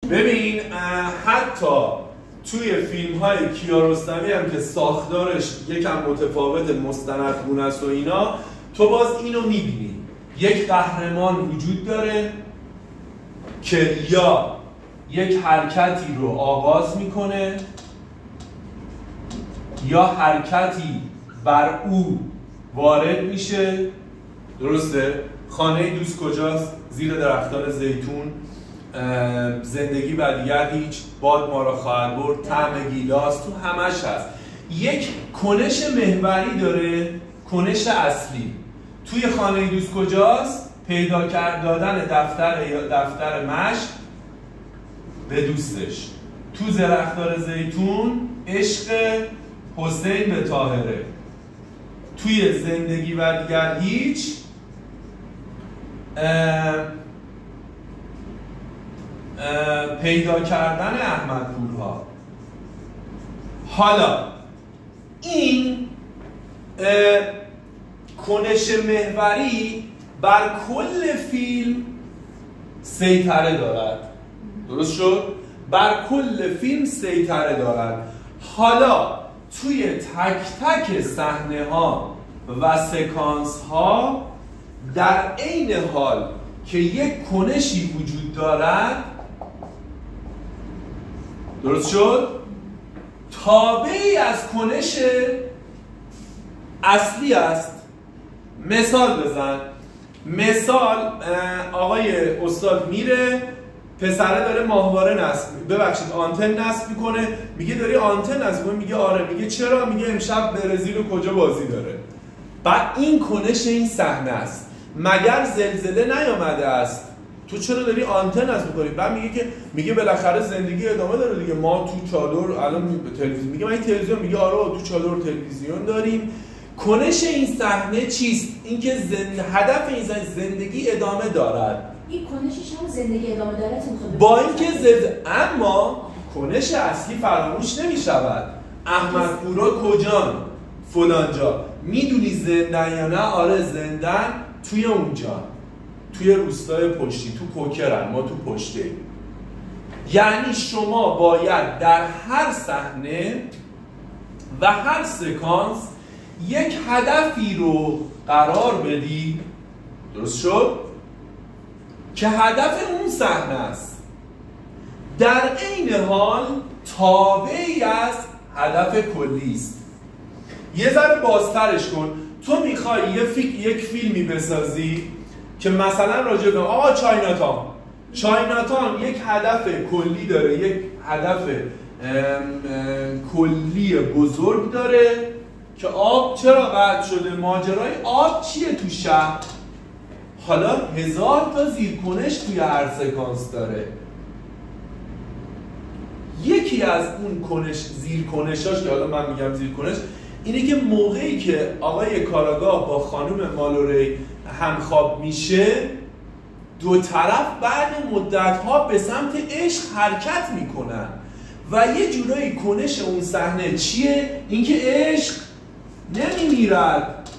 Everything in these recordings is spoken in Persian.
ببین حتی توی فیلم های کیارستمی هم که ساختارش یکم متفاوت مستندگونه است و اینا، تو باز اینو میبینی یک قهرمان وجود داره که یا یک حرکتی رو آغاز میکنه یا حرکتی بر او وارد میشه. درسته؟ خانه دوست کجاست؟ زیر درختان زیتون، زندگی و دیگر هیچ، باد ما را خواهد برد، طعم گیلاس، تو همش هست. یک کنش محوری داره، کنش اصلی. توی خانه دوست کجاست؟ پیدا دادن دفتر مشق به دوستش. تو درختان زیتون عشق حسین به طاهره. توی زندگی و دیگر هیچ پیدا کردن احمدپورها. حالا این کنش محوری بر کل فیلم سیطره دارد. درست شد؟ بر کل فیلم سیطره دارد. حالا توی تک تک صحنه ها و سکانس ها در عین حال که یک کنشی وجود دارد، درست شد؟ تابعی از کنش اصلی است. مثال بزن. مثال آقای استاد میره، پسره داره ماهواره آنتن نصب میکنه، میگه داری آنتن نصب میکنی؟ میگه آره. میگه چرا؟ میگه امشب برزیل و کجا بازی داره. بعد این کنش این صحنه است. مگر زلزله نیامده است؟ تو چرا داری آنتن نصب میکنی؟ بعد میگه بالاخره زندگی ادامه داره دیگه، ما تو چادر الان تلویزیون، میگه من این تلویزیون، میگه آره تو چادر تلویزیون داریم. کنش این صحنه چیست؟ اینکه هدف این زندگی ادامه دارد. این کنشش هم زندگی ادامه داره با اینکه اما کنش اصلی فراموش نمی شود. احمدپورها کجان؟ فلانجا. میدونی زندن یا نه؟ آره زندن توی اونجا، توی روستای پشتی، تو کوکرن، ما تو پشته. یعنی شما باید در هر صحنه و هر سکانس یک هدفی رو قرار بدی، درست شد؟ که هدف اون صحنه است، در عین حال تابعی از هدف کلی است. یه ذره بازترش کن. تو میخوای یک فیلمی بسازی که مثلا راجع به آقا چایناتان یک هدف کلی داره، یک هدف کلی بزرگ داره که آب چرا قطع شده، ماجرای آب چیه تو شهر. حالا 1000 تا زیرکنش توی هر سکانس داره. یکی از اون زیرکنشاش که حالا من میگم زیرکنش، اینه که موقعی که آقای کاراگاه با خانم مالوری همخواب میشه، دو طرف بعد مدت‌ها به سمت عشق حرکت میکنن و یه جورایی کنش اون صحنه چیه؟ اینکه عشق نمیمیرد،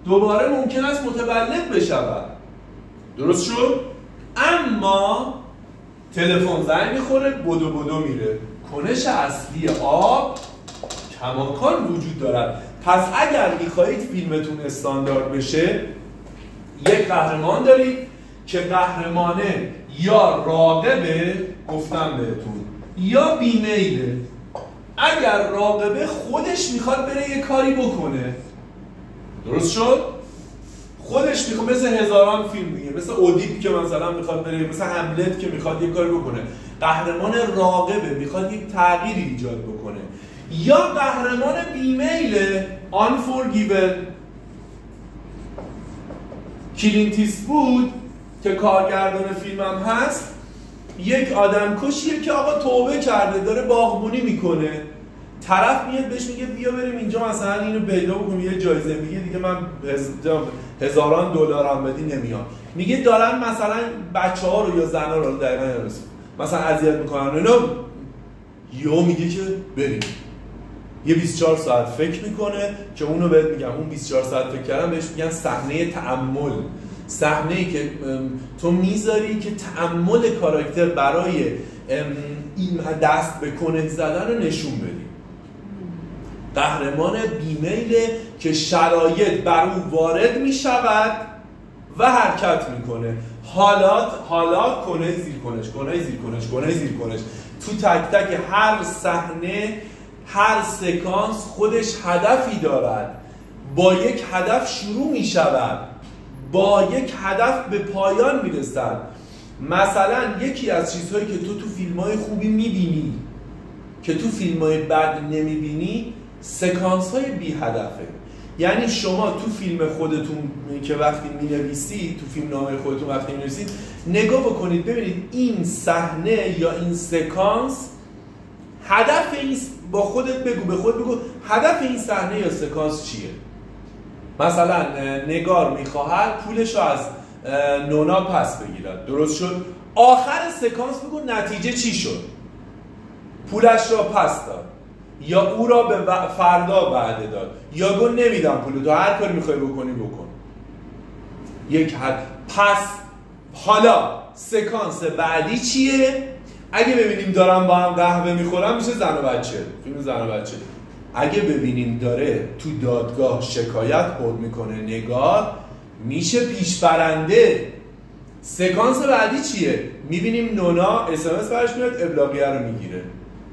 دوباره ممکن است متولد بشود. درست شد؟ اما تلفن زنگ میخوره، بدو میره. کنش اصلی آب کماکان وجود دارد. پس اگر میخواهید فیلمتون استاندارد بشه، یک قهرمان دارید که قهرمانه یا راغبه، گفتم بهتون، یا بیمیله. اگر راغبه خودش میخواد بره یه کاری بکنه، درست شد؟ خودش میخواد، مثل هزاران فیلم دیگه، مثل اودیپ که مثلا میخواد بره، مثل هملت که میخواد یه کاری بکنه. قهرمان راغبه میخواد یک تغییری ایجاد بکنه. یا قهرمان بیمیل، unforgiven. کلینت ایستوود که کارگردان فیلمم هست، یک آدم کشیه که آقا توبه کرده، داره باغبونی میکنه. طرف میاد بهش میگه بیا بریم اینجا مثلا اینو پیدا بکنیم یه جایزه. میگه دیگه من هزاران دلارم بدی نمیام. میگه دارن مثلا بچه‌ها رو یا زنا رو دقیقاً نرسون مثلا اذیت میکنن اینا. یهو میگه که بریم. یه 24 ساعت فکر میکنه که اونو بهت میگم، اون 24 ساعت فکر کردن بهش میگن صحنه تأمل. صحنه‌ای که تو میذاری که تأمل کاراکتر برای این دست به کنه زدن رو نشون بدیم. قهرمان بیمیله که شرایط بر او وارد می شود و حرکت میکنه. حالا کنه زیر کنش، کنه زیر کنش، کنه زیر کنش. تو تک تک هر صحنه، هر سکانس خودش هدفی دارد. با یک هدف شروع می شود، با یک هدف به پایان می رسد. مثلا یکی از چیزهایی که تو فیلم‌های خوبی می بینی که تو فیلم‌های بد نمی بینی، سکانس‌های بی هدفه. یعنی شما تو فیلم خودتون که وقتی می‌نویسید، تو فیلم نامه خودتون وقتی می‌نویسید، نگاه بکنید ببینید این صحنه یا این سکانس هدف این، با خودت بگو، به خود بگو هدف این صحنه یا سکانس چیه. مثلا نگار می‌خواهد پولش رو از نونا پس بگیرد، درست شد؟ آخر سکانس بگو نتیجه چی شد. پولش را پس داد یا او را به فردا وعده داد یا گفت نمیدم پولو، تو هر کاری میخوای بکنی بکن. یک حد. پس حالا سکانس بعدی چیه؟ اگه ببینیم دارم با هم قهوه میخورم میشه زن و بچه، فیلم زن و بچه. اگه ببینیم داره تو دادگاه شکایت خورد میکنه نگار، میشه پیشبرنده. سکانس بعدی چیه؟ میبینیم نونا SMS برش میاد ابلاغیه رو میگیره،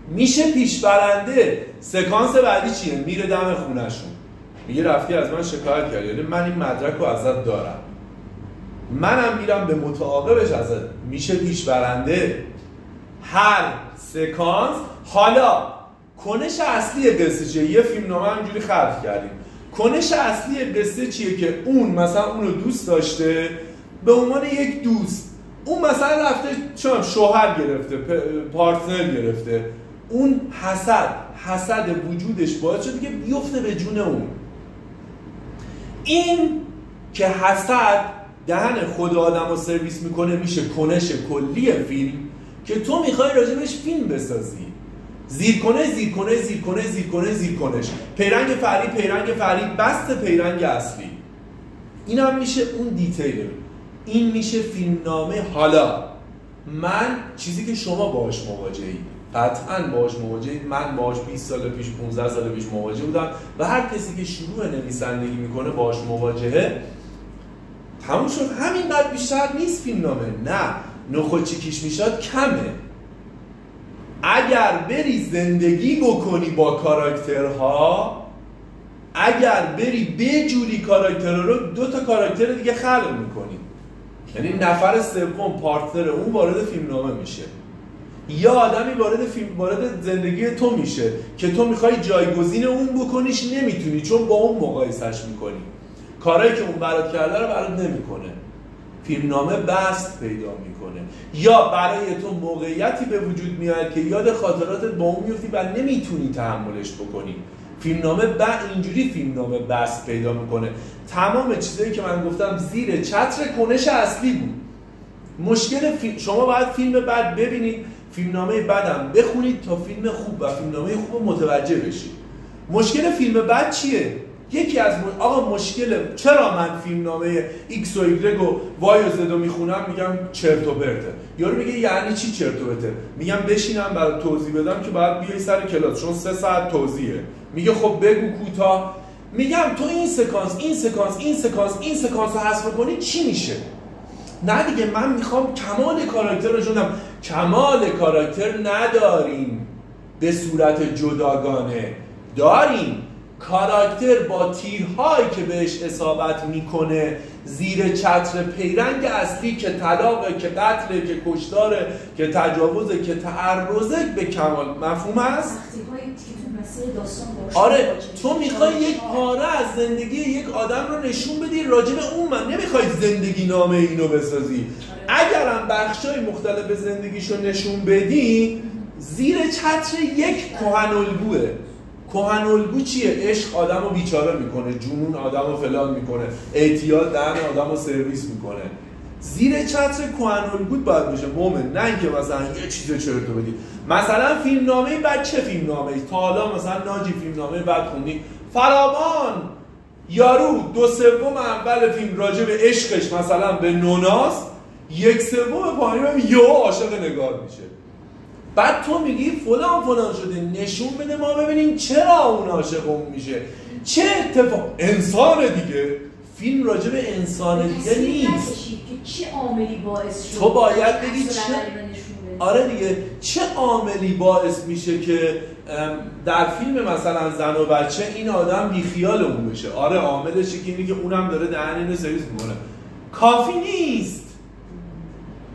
میشه پیشبرنده. سکانس بعدی چیه؟ میره دم خونه‌شون میگه رفتی از من شکایت کردی، یعنی من این مدرک رو ازت دارم، منم میرم به متعاقبش ازت، میشه پیشبرنده. هر سکانس. حالا کنش اصلی قصه چیه؟ یه فیلمنامه همینجوری خلق کردیم. کنش اصلی قصه چیه؟ که اون مثلا اون رو دوست داشته به عنوان یک دوست، اون مثلا رفته چون شوهر گرفته، پارتنر گرفته، اون حسد وجودش باعث شده که بیفته به جون اون. این که حسد دهن خود آدم رو سرویس میکنه میشه کنش کلی فیلم که تو میخوای راجبش فیلم بسازی. زیرکنش زیرکنش زیرکنش زیرکنش زیرکنش، پیرنگ فرعی بست پیرنگ اصلی. این هم میشه اون دیتیل، این میشه فیلمنامه. حالا من چیزی که شما باهاش مواجهید، قطعاً باهاش مواجهید، من باهاش 20 سال پیش 15 سال پیش مواجه بودم و هر کسی که شروع نویسندگی میکنه باهاش مواجهه، تموم شد. همینقدر بیشتر نیست فیلمنامه. نه، نخود چیکیش میشد کمه. اگر بری زندگی بکنی با کاراکترها، اگر بری بجوری کاراکترها رو، 2 تا کاراکتر دیگه خلق میکنی. یعنی نفر سوم پارتنر اون وارد فیلمنامه میشه، یا آدمی وارد زندگی تو میشه که تو میخوای جایگزین اون بکنیش، نمیتونی چون با اون مقایسش میکنی، کارهایی که اون برات کرده رو برات نمیکنه. فیلمنامه بست پیدا میکنه، یا برای تو موقعیتی به وجود میاد که یاد خاطراتت با اون میفتی و نمیتونی تحملش بکنی. فیلمنامه اینجوری فیلمنامه بست پیدا میکنه. تمام چیزایی که من گفتم زیر چتر کنش اصلی بود. مشکل شما باید فیلم بد ببینید، فیلمنامه بدم بخونید تا فیلم خوب و فیلمنامه خوب متوجه بشید. مشکل فیلم بد چیه؟ یکی از مشکل چرا من فیلمنامه X و Y و Y و Z رو میخونم میگم چرت و پرته. یارو میگه یعنی چی چرت و پرته؟ میگم بشینم برات توضیح بدم که بعد بیای سر کلاس چون 3 ساعت توضیحه. میگه خب بگو کوتاه. میگم تو این سکانس رو حذف کنی چی میشه؟ نه دیگه من میخوام کمال کاراکتر رو جونم. کمال کاراکتر نداریم به صورت جداگانه، داریم کاراکتر با تیرهایی که بهش اصابت میکنه زیر چتر پیرنگ اصلی که طلاقه، که قتله، که کشتاره، که تجاوزه، که تعرضه به کمال. مفهوم است؟ آره، تو میخوای یک پاره از زندگی یک آدم رو نشون بدی راجع به اون، من نمیخوای زندگی نامه اینو بسازی. اگرم بخشای مختلف زندگیشو نشون بدی زیر چتر یک کهن‌الگوه. کهن‌الگو چیه؟ عشق آدمو بیچاره میکنه، جنون آدمو فلان میکنه، اعتیاد دهن آدمو سرویس میکنه. زیر چتر کهن‌الگو باید بشه مومن، نه اینکه مثلا یه چیز چرتو بدی. مثلا فیلمنامه بعد چه فیلمنامه‌ای؟ تا حالا مثلا ناجی فیلمنامه بعد خوندی؟ فراوان. یارو 2/3 اول فیلم راجع به عشقش مثلا به نوناست، 1/3 پایین یهو عاشق نگار میشه. بعد تو میگی فلان شده، نشون بده ما ببینیم چرا اون عاشق اون میشه، چه اتفاق. انسان دیگه، فیلم راجع به انسان دیگه نیست که چه عاملی باعث شد تو باید بگی آره دیگه چه عاملی باعث میشه که در فیلم مثلا زن و بچه این آدم بیخیال اون بشه. آره عاملش اینه که اونم داره دهن اینو سرویس میکنه.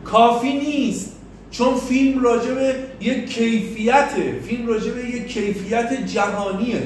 کافی نیست چون فیلم راجع به یک کیفیته، فیلم راجع به یک کیفیت جهانیه.